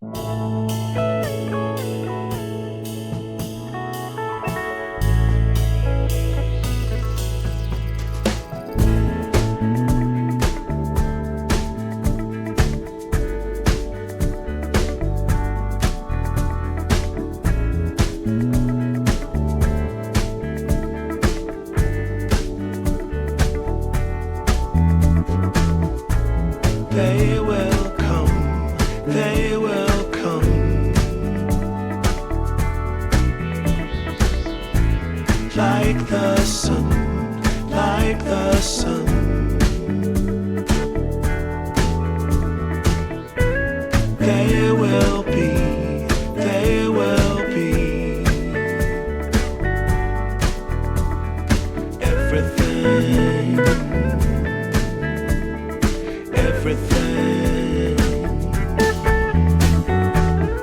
They will come, they will come, like the sun, like the sun. They will be, they will be everything, everything.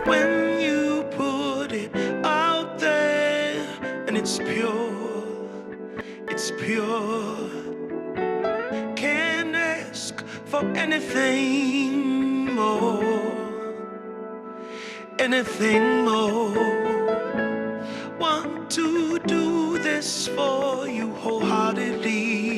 When you put it out there and it's pure, it's pure. Can't ask for anything more, anything more. Want to do this for you wholeheartedly.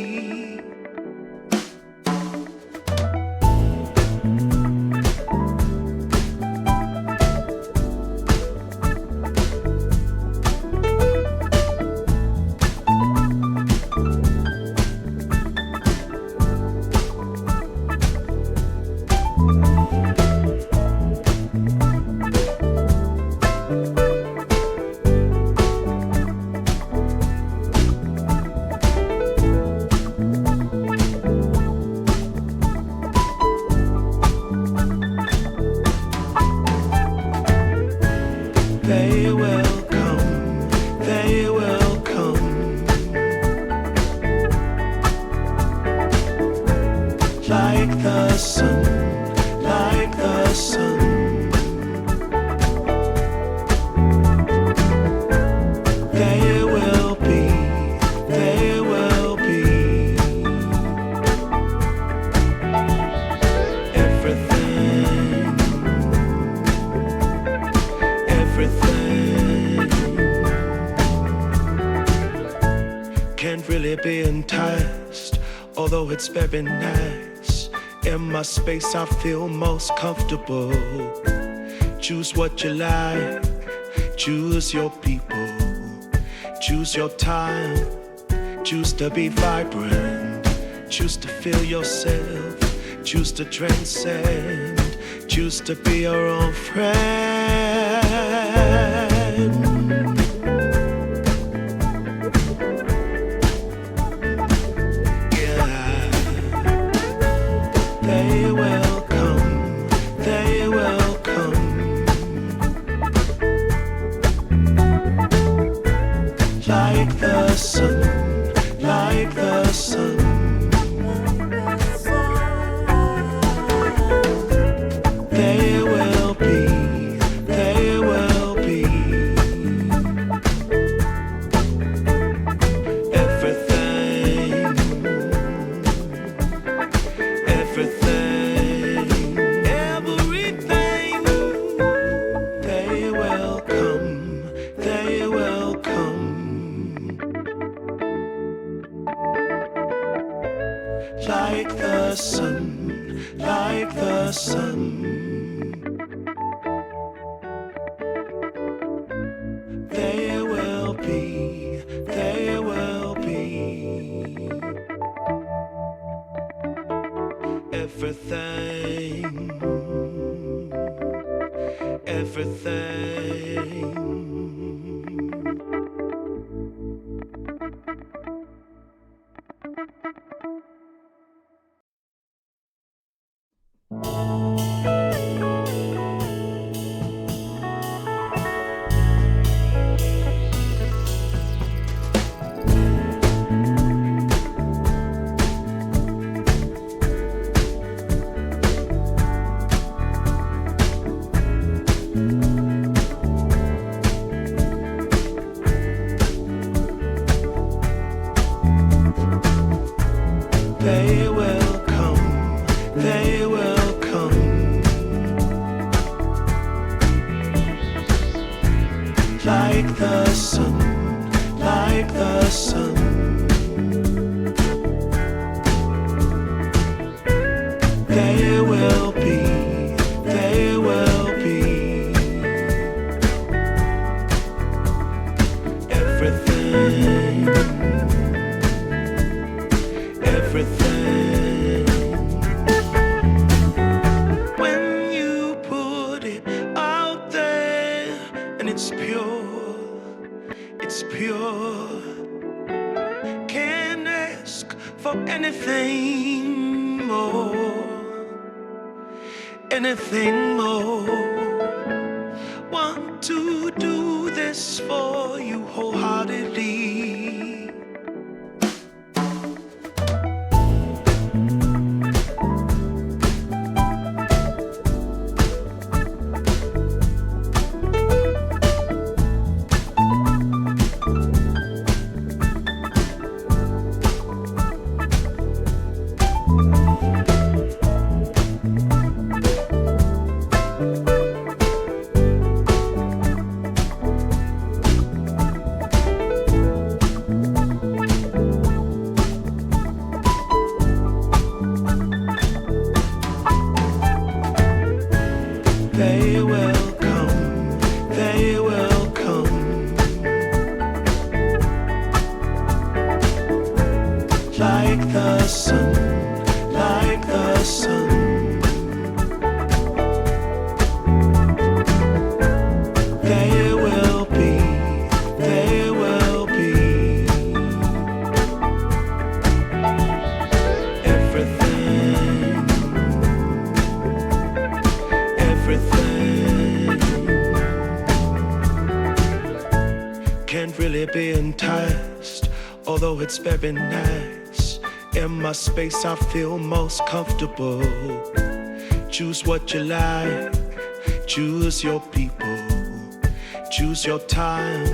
They will come, they will come, like the sun, like the sun. They will be, they will be everything, everything. Can't really be enticed, although it's very nice. In my space I feel most comfortable. Choose what you like, choose your people, choose your time, choose to be vibrant, choose to feel yourself, choose to transcend, choose to be your own friend. Yeah, they will come, they will come, like the sun, like the sun. They will be, they will be everything, everything, everything. They will come, they will come, like the sun, like the sun. They will be, they will be everything, everything. like the sun, like the sun. There will be, there will be everything, everything. When you put it out there and it's pure, it's pure. Can't ask for anything more, anything more. Want to do this for you wholeheartedly. They will come, they will come, like the sun, like the sun. There will be, there will be everything, everything. Can't really be enticed, although it's very nice. In my space I feel most comfortable. Choose what you like, choose your people, choose your time,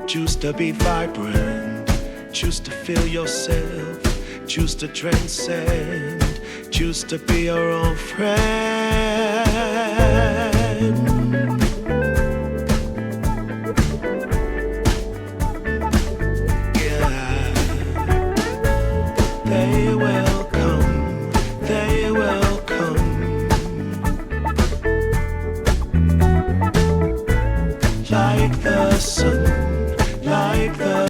choose to be vibrant, choose to feel yourself, choose to transcend, choose to be your own friend.